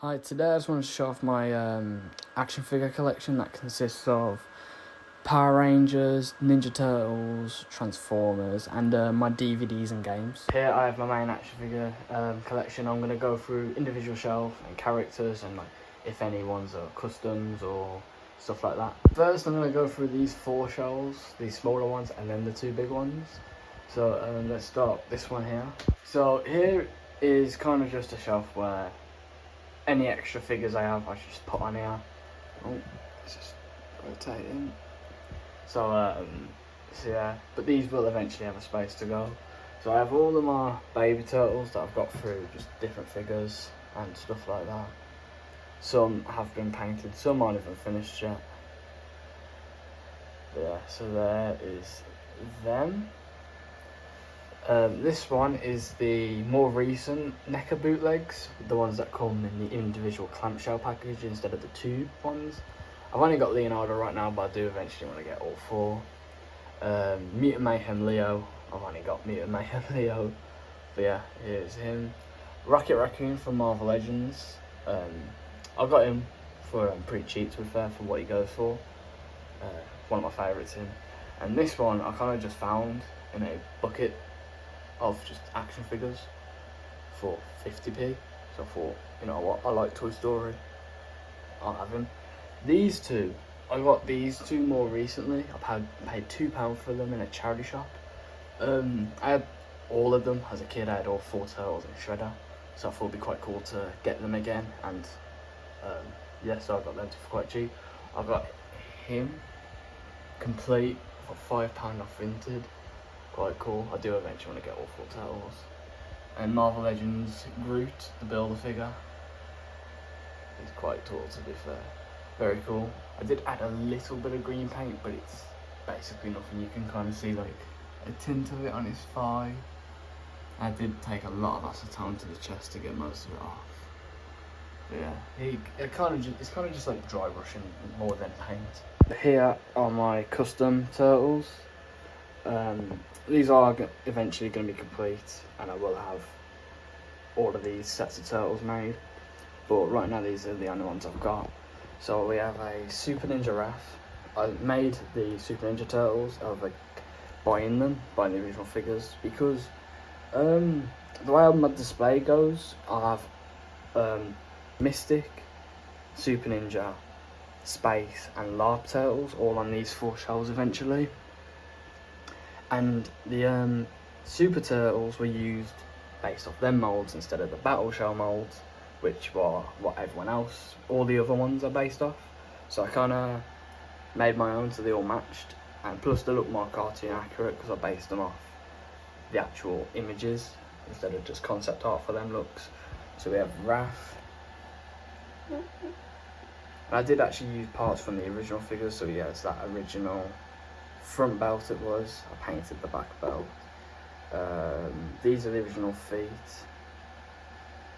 Hi, today I just want to show off my action figure collection that consists of Power Rangers, Ninja Turtles, Transformers, and my DVDs and games. Here I have my main action figure collection. I'm going to go through individual shelf and characters and if any ones are customs or stuff like that. First I'm going to go through these 4 shelves, these smaller ones, and then the 2 big ones. So let's start this one here. So here is kind of just a shelf where any extra figures I have, I should just put on here. Oh, it's just rotating. So yeah, but these will eventually have a space to go. So I have all of my baby turtles that I've got through, just different figures and stuff like that. Some have been painted, some aren't even finished yet. But yeah, so there is them. This one is the more recent NECA bootlegs, the ones that come in the individual clamshell package instead of the tube ones. I've only got Leonardo right now, but I do eventually want to get all 4. Mutant Mayhem Leo, I've only got Mutant Mayhem Leo, but yeah, here's him. Rocket Raccoon from Marvel Legends, I got him for pretty cheap, to be fair, for what he goes for. One of my favourites, him. And this one I kind of just found in a bucket of just action figures for 50p. So I thought, you know what, I like Toy Story, I'll have him. These 2, I got these 2 more recently. I've paid £2 for them in a charity shop. I had all of them as a kid. I had all 4 turtles and Shredder, so I thought it'd be quite cool to get them again. And yeah, so I got them for quite cheap. I got him complete for £5 off Vinted. Quite cool. I do eventually want to get all 4 turtles. And Marvel Legends Groot, the Build-A-Figure. He's quite tall, to be fair. Very cool. I did add a little bit of green paint, but it's basically nothing. You can kind of see like a tint of it on his thigh. I did take a lot of acetone to the chest to get most of it off. But yeah, it's kind of just like dry brushing more than paint. Here are my custom turtles. These are eventually going to be complete, and I will have all of these sets of turtles made, but right now these are the only ones I've got. So we have a Super Ninja Raph. I made the Super Ninja Turtles of buying the original figures, because the way my display goes, I have Mystic, Super Ninja, Space and LARP Turtles all on these 4 shelves eventually. And the Super Turtles were used based off them moulds instead of the Battle Shell moulds, which were what everyone else, all the other ones are based off. So I kind of made my own so they all matched, and plus they look more cartoon accurate because I based them off the actual images instead of just concept art for them looks. So we have Raph. And I did actually use parts from the original figures, so yeah, it's that original front belt it was. I painted the back belt. These are the original feet.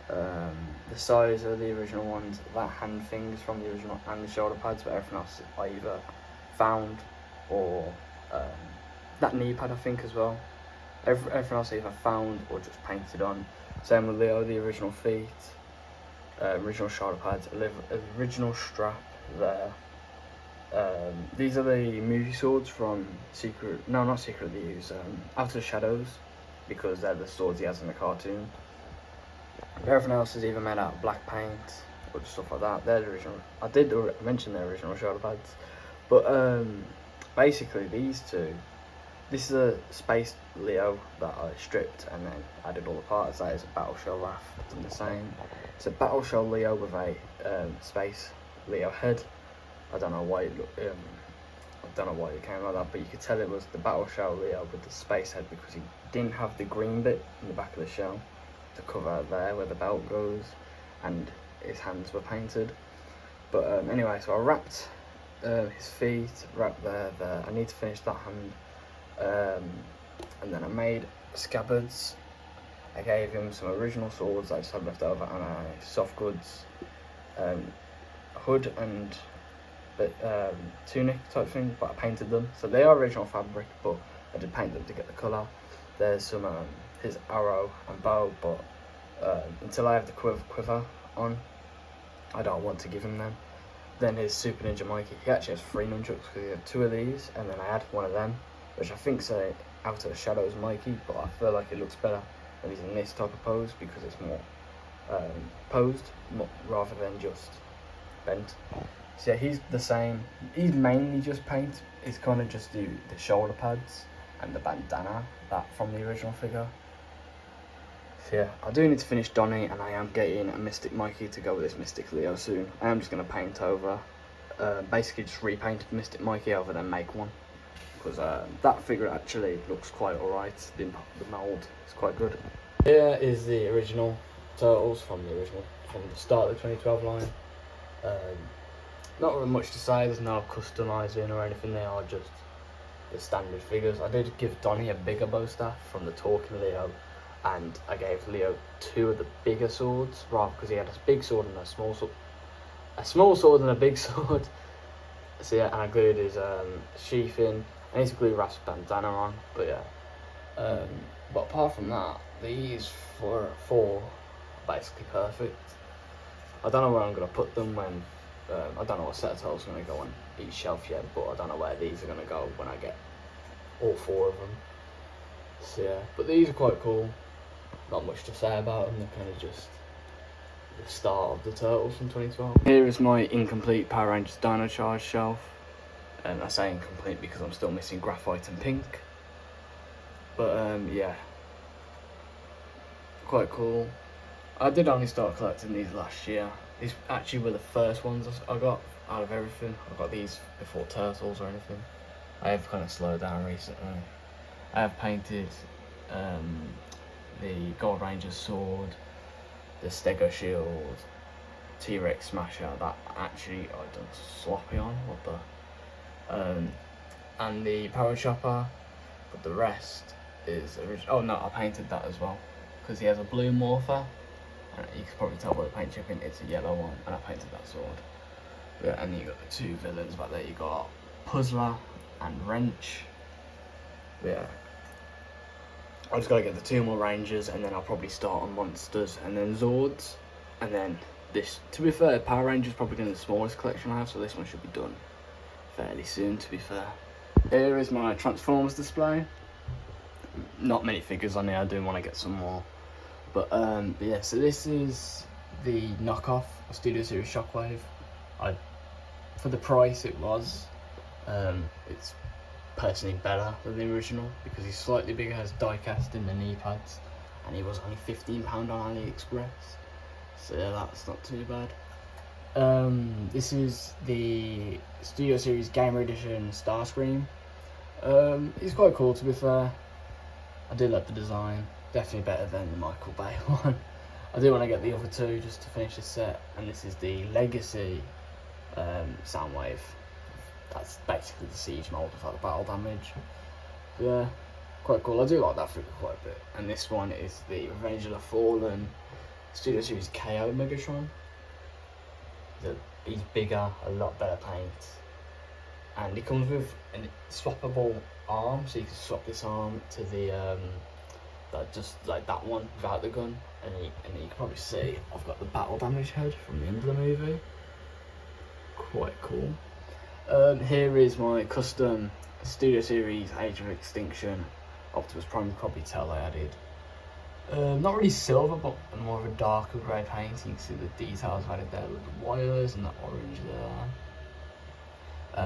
The size are the original ones. That hand thing's from the original, and the shoulder pads, but everything else I either found or that knee pad I think as well. Everything else I either found or just painted on. Same with Leo, the original feet, original shoulder pads, original strap there. These are the movie swords from not Secret Thieves, Out of the Shadows, because they're the swords he has in the cartoon. Everything else is either made out of black paint or just stuff like that. They're the original. I did mention the original shoulder pads, but basically these 2. This is a Space Leo that I stripped and then added all the parts. That is a Battle Shell Raph, done the same. It's a Battle Shell Leo with a Space Leo head. I don't know why it came like that, but you could tell it was the Battle Shell Leo with the space head because he didn't have the green bit in the back of the shell to cover out there where the belt goes, and his hands were painted. But anyway, so I wrapped his feet, wrapped there. I need to finish that hand, and then I made scabbards. I gave him some original swords I just had left over, and a soft goods hood and tunic type thing, but I painted them. So they are original fabric, but I did paint them to get the colour. There's some his arrow and bow, but until I have the quiver on, I don't want to give him them. Then his Super Ninja Mikey, he actually has 3 nunchucks because he had 2 of these, and then I had one of them, which I think's a Out of the Shadows Mikey, but I feel like it looks better when he's in this type of pose because it's more posed rather than just bent. So yeah, he's the same. He's mainly just paint. He's kind of just the shoulder pads and the bandana that from the original figure. So yeah, I do need to finish Donnie, and I am getting a Mystic Mikey to go with this Mystic Leo soon. I am just going to paint over, basically just repaint Mystic Mikey over then make one. Because that figure actually looks quite alright, the mould is quite good. Here is the original Turtles from the start of the 2012 line. Not really much to say, there's no customising or anything, they are just the standard figures. I did give Donnie a bigger bow staff from the Talking Leo, and I gave Leo 2 of the bigger swords, rather because he had a big sword and a small sword. A small sword and a big sword. So yeah, and I glued his sheathing. I need to glue Raph's bandana on, but yeah. But apart from that, these 4 are basically perfect. I don't know where I'm going to put them when, I don't know what set of turtles are going to go on each shelf yet, but I don't know where these are going to go when I get all 4 of them. So yeah, but these are quite cool. Not much to say about them, they're kind of just the start of the Turtles from 2012. Here is my incomplete Power Rangers Dino Charge shelf. And I say incomplete because I'm still missing Graphite and Pink. But yeah, quite cool. I did only start collecting these last year. These actually were the first ones I got out of everything. I got these before Turtles or anything. I have kind of slowed down recently. I have painted the Gold Ranger sword, the Stego shield, T-Rex Smasher, that actually I done sloppy on, what the, and the Power Chopper, but the rest is original. Oh no, I painted that as well, because he has a blue Morpher, and you can probably tell by the paint chipping, it's a yellow one, and I painted that sword. Yeah, and you got the 2 villains back there, you got Puzzler and Wrench. Yeah. I just gotta get the 2 more Rangers, and then I'll probably start on Monsters and then Zords, and then this. To be fair, Power Rangers probably gonna be the smallest collection I have, so this one should be done fairly soon. To be fair, here is my Transformers display. Not many figures on here. I do want to get some more, but yeah. So this is the knockoff of Studio Series Shockwave. For the price it was, it's personally better than the original because he's slightly bigger, has die cast in the knee pads, and he was only £15 on AliExpress, so yeah, that's not too bad. This is the Studio Series Gamer Edition Starscream. He's quite cool, to be fair. I do like the design, definitely better than the Michael Bay one. I do want to get the other 2 just to finish the set, and this is the Legacy Soundwave. That's basically the siege mold without the battle damage. Yeah, quite cool. I do like that figure quite a bit. And this one is the Revenge of the Fallen Studio Series KO Megatron. He's bigger, a lot better paint, and he comes with a swappable arm, so you can swap this arm to the just like that one without the gun, and you can probably see I've got the battle damage head from the end of the movie. Quite cool. Here is my custom Studio Series Age of Extinction Optimus Prime. You can probably tell I added not really silver, but more of a darker grey paint. You can see the details I added there with the wires and the orange there.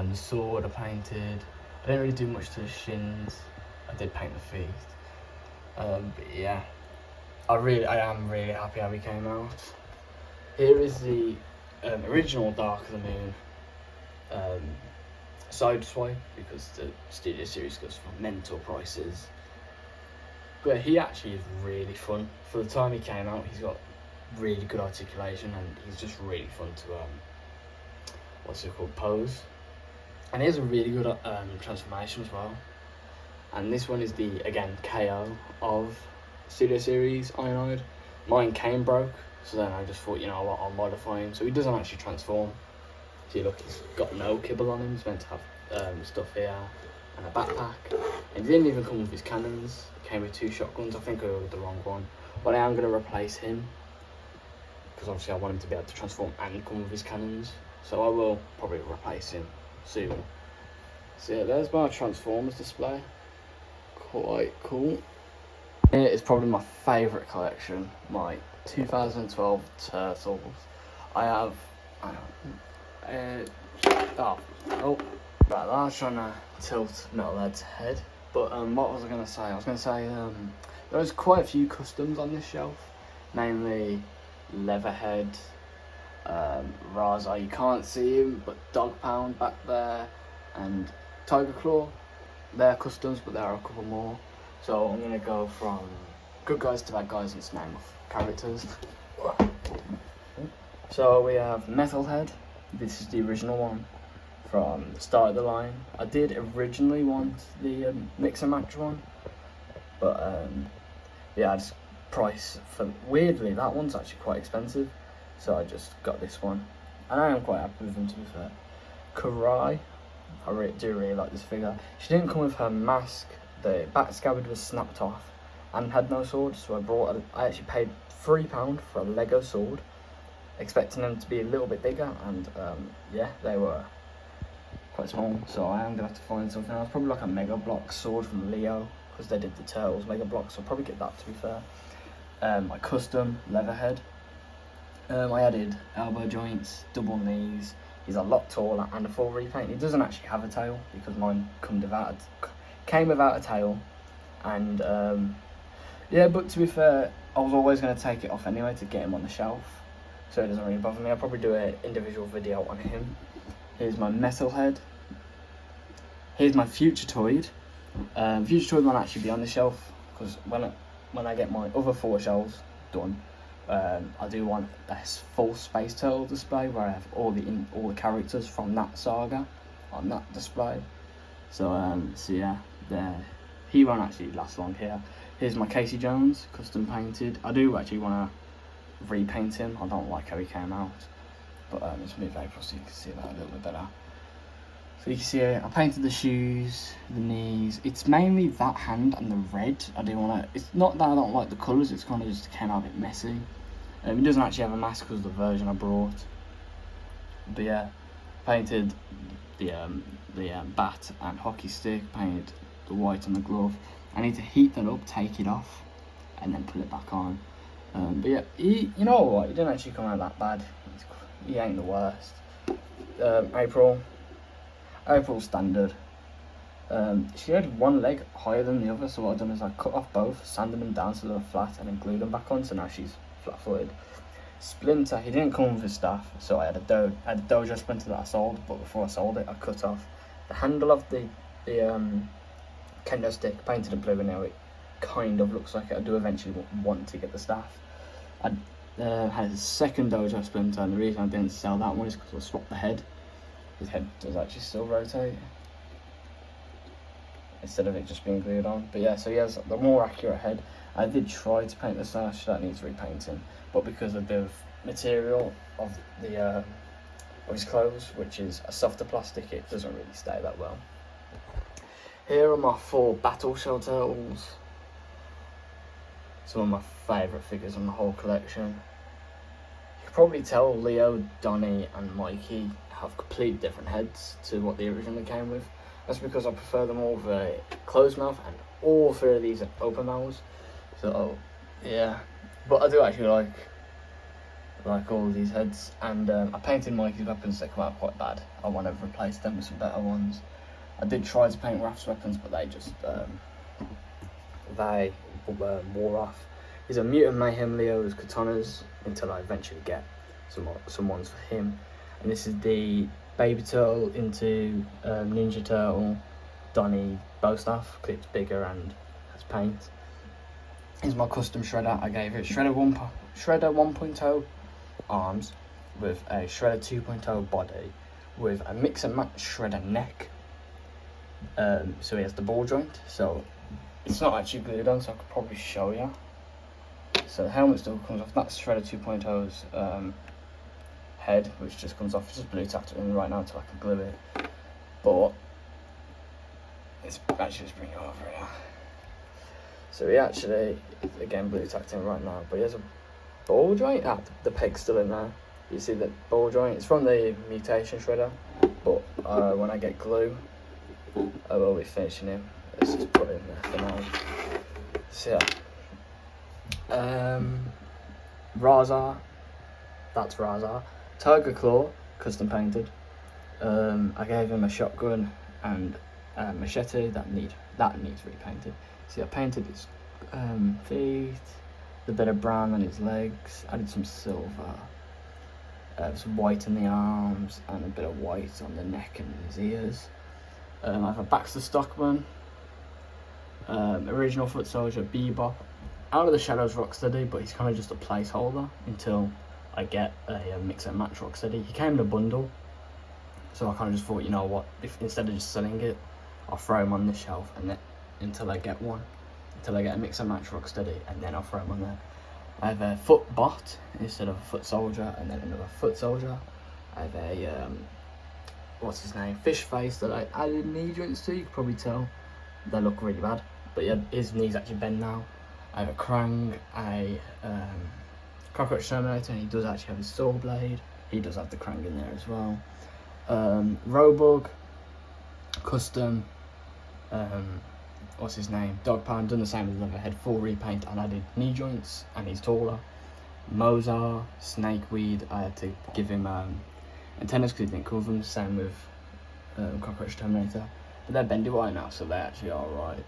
The sword I painted. I didn't really do much to the shins. I did paint the feet. But yeah, I am really happy how he came out. Here is the original Dark of the Moon side swipe, because the Studio Series goes for mental prices. But he actually is really fun. For the time he came out, he's got really good articulation, and he's just really fun to pose. And he has a really good transformation as well. And this one is the, again, KO of Studio Series Ironhide. Mine came broke, so then I just thought, you know what, I'll modify him. So he doesn't actually transform. See, look, he's got no kibble on him. He's meant to have stuff here and a backpack. And he didn't even come with his cannons. He came with 2 shotguns. I think I ordered the wrong one. But I am going to replace him, because obviously I want him to be able to transform and come with his cannons. So I will probably replace him soon. So yeah, there's my Transformers display. Quite cool. Here is probably my favourite collection, my 2012 Turtles. I have, right, I was trying to tilt Metalhead's head. But what was I going to say? I was going to say there's quite a few customs on this shelf, mainly Leatherhead, Raza, you can't see him, but Dog Pound back there, and Tiger Claw. They're customs, but there are a couple more. So I'm going to go from good guys to bad guys and just name off characters. So we have Metalhead. This is the original one from the start of the line. I did originally want the mix and match one, but yeah, I just price for, weirdly that one's actually quite expensive, so I just got this one, and I am quite happy with them, to be fair. Karai, I do really like this figure. She didn't come with her mask. The back scabbard was snapped off and had no sword, so I actually paid £3 for a Lego sword, expecting them to be a little bit bigger, and yeah, they were quite small, so I am going to have to find something else, probably like a Mega Block sword from Leo, because they did the Turtles Mega Block, so I'll probably get that, to be fair. My custom Leatherhead. I added elbow joints, double knees. He's a lot taller and a full repaint. He doesn't actually have a tail because mine came without a tail, and yeah, but to be fair, I was always going to take it off anyway to get him on the shelf, so it doesn't really bother me. I'll probably do an individual video on him. Here's my Metalhead. Here's my Future Toyd. Future Toyd won't actually be on the shelf because when I get my other 4 shelves done, I do want a full Space Turtle display where I have all the characters from that saga on that display. So so yeah, he won't actually last long here. Here's my Casey Jones, custom painted. I do actually want to repaint him. I don't like how he came out, but let's move April so you can see that a little bit better. So you can see I painted the shoes, the knees. It's mainly that hand and the red. I do want to. It's not that I don't like the colours. It's kind of just came out a bit messy. He doesn't actually have a mask because of the version I brought. But yeah, painted the bat and hockey stick. Painted the white on the glove. I need to heat that up, take it off, and then put it back on. But yeah, you know what? He didn't actually come out that bad. He ain't the worst. April standard. She had one leg higher than the other, so what I've done is I cut off both, sanded them down so they were flat, and then glued them back on, so now she's flat-footed. Splinter, he didn't come with his staff, so I had a Dojo Splinter that I sold, but before I sold it, I cut off the handle of the kendo stick, painted it blue, and now it kind of looks like it. I do eventually want to get the staff. I had a second Dojo Splinter, and the reason I didn't sell that one is because I swapped the head. His head does actually still rotate instead of it just being glued on. But yeah, so he has the more accurate head. I did try to paint the sash, that needs repainting, but because of the material of the of his clothes, which is a softer plastic, it doesn't really stay that well. Here are my 4 Battle Shell Turtles. Some of my favourite figures in the whole collection. You can probably tell Leo, Donnie and Mikey have completely different heads to what they originally came with. That's because I prefer them all with a closed mouth, and all 3 of these are open mouths. So yeah, but I do actually like all of these heads, and I painted Mikey's weapons. They come out quite bad. I want to replace them with some better ones. I did try to paint Raph's weapons, but they just wore off. These are Mutant Mayhem Leo's katanas until I eventually get some ones for him. And this is the Baby Turtle into Ninja Turtle, Donnie bow staff, clipped bigger and has paint. Here's my custom Shredder. I gave it Shredder 1.0 arms with a Shredder 2.0 body with a mix and match Shredder neck. So he has the ball joint, so it's not actually glued on, so I could probably show you. So the helmet still comes off. That's Shredder 2.0's head, which just comes off. It's just blue tacked in right now until I can glue it. But it's actually just bring it over here. So he actually, again, blue tacked in right now, but he has a ball joint. The peg's still in there. You see the ball joint? It's from the mutation shredder, but when I get glue, I will be finishing him. Let's just put it in there for now. So yeah. Razar, that's Razar. Tiger Claw, custom painted. I gave him a shotgun and a machete that needs repainted. See, I painted his feet, the bit of brown on his legs, added some silver, some white in the arms, and a bit of white on the neck and his ears. I have a Baxter Stockman, original foot soldier Bebop, Out of the Shadows Rocksteady, but he's kind of just a placeholder until I get a mix and match Rocksteady. He came in a bundle, so I kind of just thought, you know what, if instead of just selling it, I'll throw him on the shelf and then until I get one, until I get a mix and match Rocksteady, and then I'll throw him on there. I have a foot bot instead of a foot soldier, and then another foot soldier. I have a what's his name, fish face that I added knee joints to. You can probably tell they look really bad, but yeah, his knees actually bend now. I have a Krang, a Cockroach Terminator, and he does actually have his saw blade. He does have the Krang in there as well. Robug, custom, what's his name, Dog Pound, done the same with Leatherhead, full repaint, and added knee joints, and he's taller. Mozart, Snakeweed, I had to give him antennas because he didn't cover them, same with Cockroach Terminator. But they're bendy white now, so they actually are alright.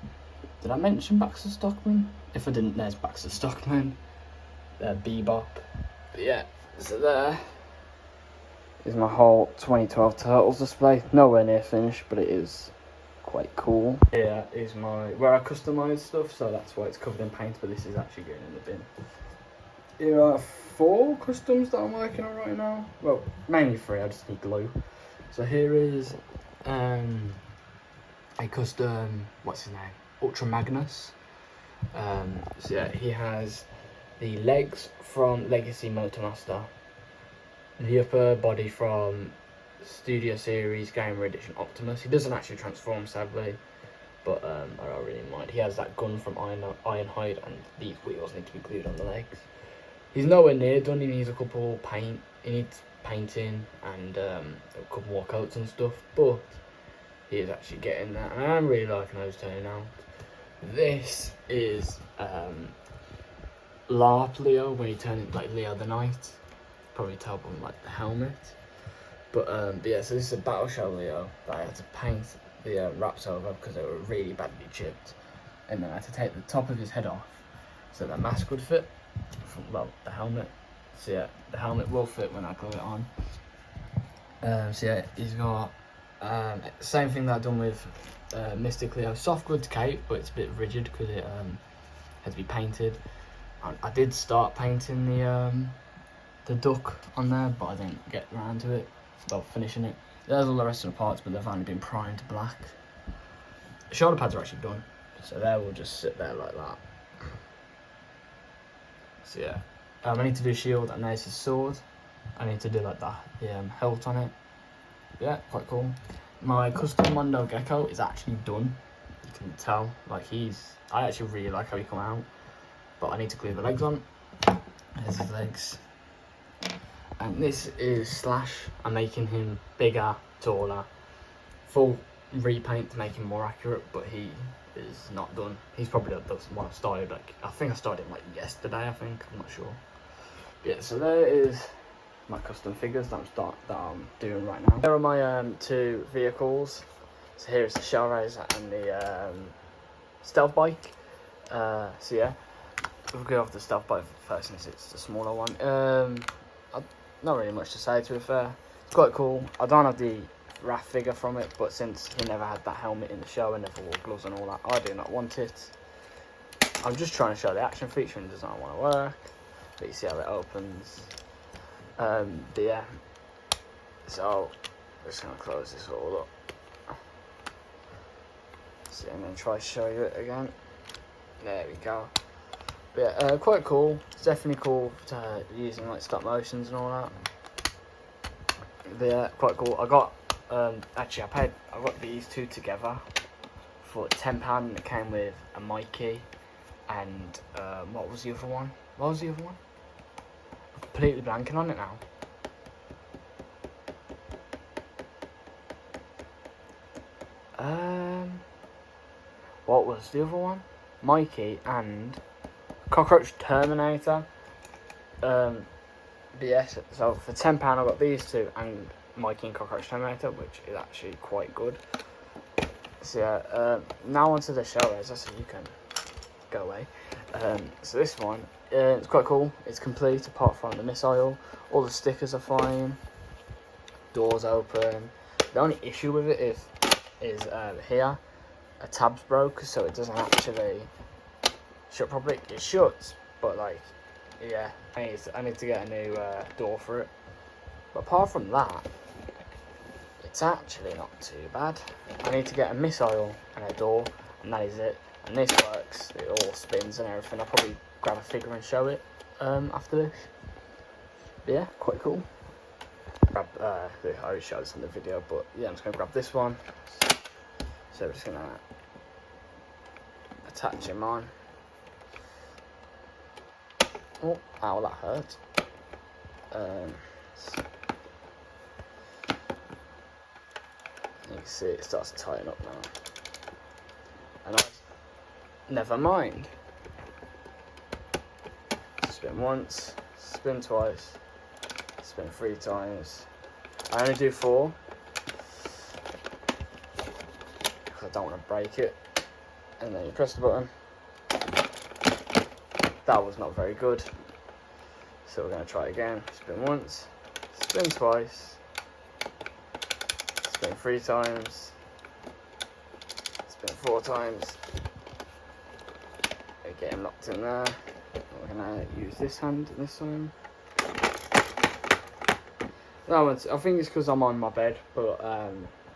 Did I mention Baxter Stockman? If I didn't, there's Baxter Stockman. Bebop. But yeah, so there is my whole 2012 Turtles display. Nowhere near finished, but it is quite cool. Here is where I customise stuff, so that's why it's covered in paint, but this is actually going in the bin. Here are 4 customs that I'm working on right now. Well, mainly 3, I just need glue. So here is a custom, what's his name? Ultra Magnus. So yeah, he has the legs from Legacy Motormaster, the upper body from Studio Series Gamer Edition Optimus. He doesn't actually transform, sadly, but I don't really mind. He has that gun from Ironhide, and these wheels need to be glued on the legs. He's nowhere near done. He needs a couple he needs painting and a couple more coats and stuff, but he is actually getting that, and I'm really liking how he's turning out. This is LARP Leo, when he turned into like Leo the Knight. Probably tell from like the helmet. But yeah, so this is a Battle Shell Leo that I had to paint the wraps over because they were really badly chipped, and then I had to take the top of his head off so the mask would fit. Well, the helmet. So yeah, the helmet will fit when I glue it on. So yeah, he's got same thing that I've done with Mystic Leo, soft goods cape, but it's a bit rigid because it had to be painted. I did start painting the duck on there, but I didn't get around to it. Well, finishing it. There's all the rest of the parts, but they've only been primed black. The shoulder pads are actually done, so they will just sit there like that. So yeah, I need to do shield, and there's his sword. I need to do like the hilt on it. Yeah, quite cool. My custom Mondo Gecko is actually done. You can tell, like I actually really like how he come out, but I need to glue the legs on. There's his legs. And this is Slash. I'm making him bigger, taller, full repaint to make him more accurate, but he is not done. He's probably the one I started, I think I started him like yesterday, I'm not sure. Yeah, so there is my custom figures that I'm doing right now. Here are my 2 vehicles. So here is the Shell Razor and the Stealth Bike. So yeah, we'll go off the Stealth Bike first since it's the smaller one. Not really much to say, to be fair. It's quite cool. I don't have the Raph figure from it, but since he never had that helmet in the show and never wore gloves and all that, I do not want it. I'm just trying to show the action feature and it does not want to work. But you see how it opens. But yeah. So, I'm just going to close this all up. See, and then try to show you it again. There we go. But yeah, quite cool. It's definitely cool to using like stop motions and all that. But yeah, quite cool. I got actually I got these 2 together for £10, and it came with a Mikey and what was the other one? completely blanking on it now. What was the other one? Mikey and Cockroach Terminator. But yes, so for £10 I got these two and Mikey and Cockroach Terminator, which is actually quite good. So yeah, now onto the show, as I said, you can go away. So this one, it's quite cool. It's complete apart from the missile. All the stickers are fine. Doors open. The only issue with it is here, a tab's broke, so it doesn't actually shut properly. It shuts, but like, yeah, I need to get a new door for it. But apart from that, it's actually not too bad. I need to get a missile and a door, and that is it. And this works. It all spins and everything. I'll probably grab a figure and show it after this. But yeah, quite cool. Grab. I already showed this in the video, but yeah, I'm just gonna grab this one. So we're just gonna attach him on. Oh, ow, that hurt. You can see it starts to tighten up now. And never mind. Spin once, spin twice, spin 3 times. I only do 4 because I don't want to break it. And then you press the button. That was not very good. So we're going to try again. Spin once, spin twice, spin 3 times, spin 4 times. Get him locked in there. We're going to use this hand this time. I think it's because I'm on my bed, but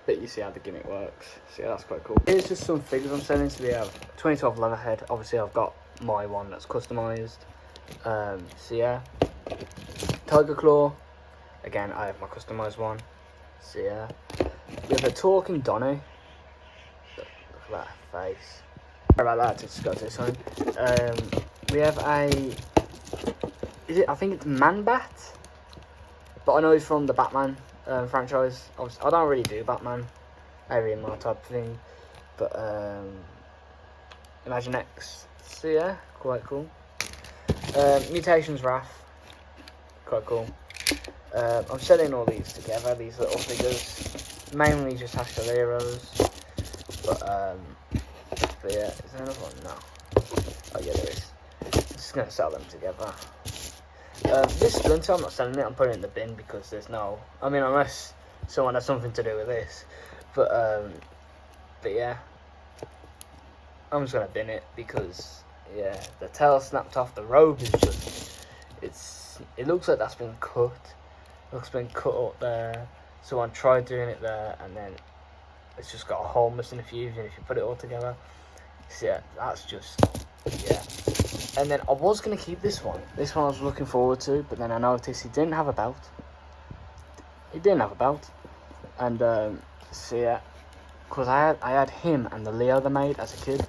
you see how the gimmick works. So yeah, that's quite cool. Here's just some figures I'm selling. So we have 2012 Leatherhead. Obviously I've got my one that's customised. So yeah, Tiger Claw. Again, I have my customised one. So yeah, we have a Talking Donny. Look at that face. Sorry about that, just got to this one. We have I think it's Man-Bat, but I know he's from the Batman franchise. Obviously, I don't really do Batman, maybe in my type of thing, but Imagine X. So yeah, quite cool. Mutations Wrath, quite cool. I'm selling all these together, these little figures, mainly just Hashtaleros, but yeah, is there another one? No. Oh yeah, there is. I'm just going to sell them together. This Splinter, I'm not selling it, I'm putting it in the bin because there's no... I mean, unless someone has something to do with this. But yeah. I'm just going to bin it because, yeah, the tail snapped off, the robe is just... It looks like that's been cut. It looks been cut up there. Someone tried doing it there and then it's just got a hole missing a fusion if you put it all together. So yeah, that's just, yeah. And then I was going to keep this one. This one I was looking forward to, but then I noticed he didn't have a belt. He didn't have a belt. And, so yeah, because I had him and the Leo they made as a kid,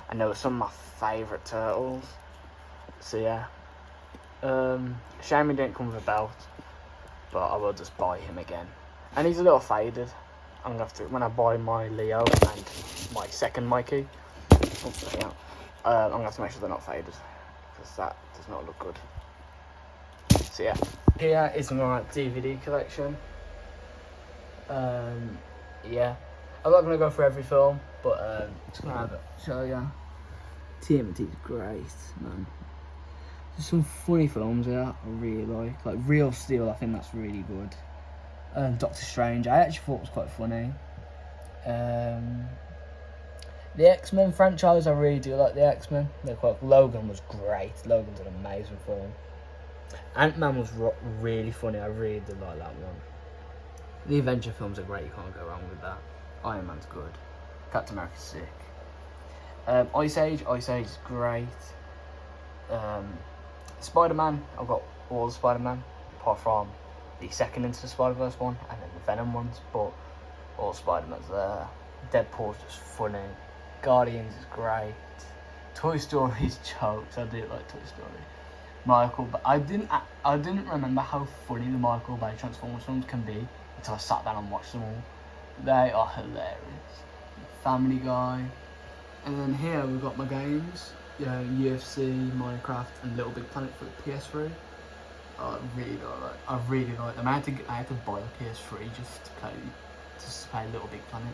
and they were some of my favourite turtles. So yeah. Shame he didn't come with a belt, but I will just buy him again. And he's a little faded. I'm going to have to, when I buy my Leo and my second Mikey, I'm going to have to make sure they're not faded, because that does not look good. So yeah, here is my DVD collection. Yeah, I'm not going to go through every film, but just going to have it show you. TMNT's great, man. There's some funny films here I really like Real Steel, I think that's really good. Doctor Strange, I actually thought was quite funny. The X-Men franchise, I really do like the X-Men. They're quite. Logan was great. Logan's an amazing film. Ant-Man was really funny. I really did like that one. The Avenger films are great. You can't go wrong with that. Iron Man's good. Captain America's sick. Ice Age is great. Spider-Man, I've got all the Spider-Man apart from the second Into the Spider-Verse one and then the Venom ones, but all Spider-Man's there. Deadpool's just funny. Guardians is great. Toy Story's jokes, I do like Toy Story. Michael Bay. I didn't remember how funny the Michael Bay Transformers films can be until I sat down and watched them all. They are hilarious. Family Guy. And then here we've got my games. Yeah, UFC, Minecraft, and Little Big Planet for the PS3. I really like them. I had to buy a PS3 just to play Little Big Planet.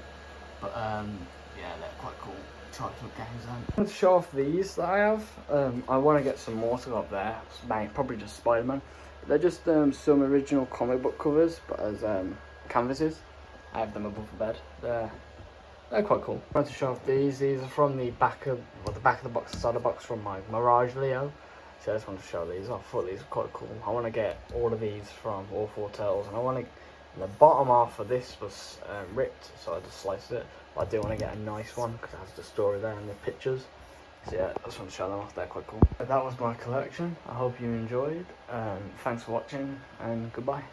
But yeah, they're quite cool. Try to put games on. I want to show off these that I have. I want to get some more to go up there. Probably just Spider-Man. They're just some original comic book covers, but as canvases. I have them above the bed. They're quite cool. I want to show off these. These are from the back of the box, the side of the box from my Mirage Leo. So I just want to show these off. I thought these are quite cool. I want to get all of these from All Four Turtles, and I want to. The bottom half of this was ripped, so I just sliced it. But I do want to get a nice one because it has the story there and the pictures. So yeah, I just want to show them off. They're quite cool. That was my collection. I hope you enjoyed. Thanks for watching, and goodbye.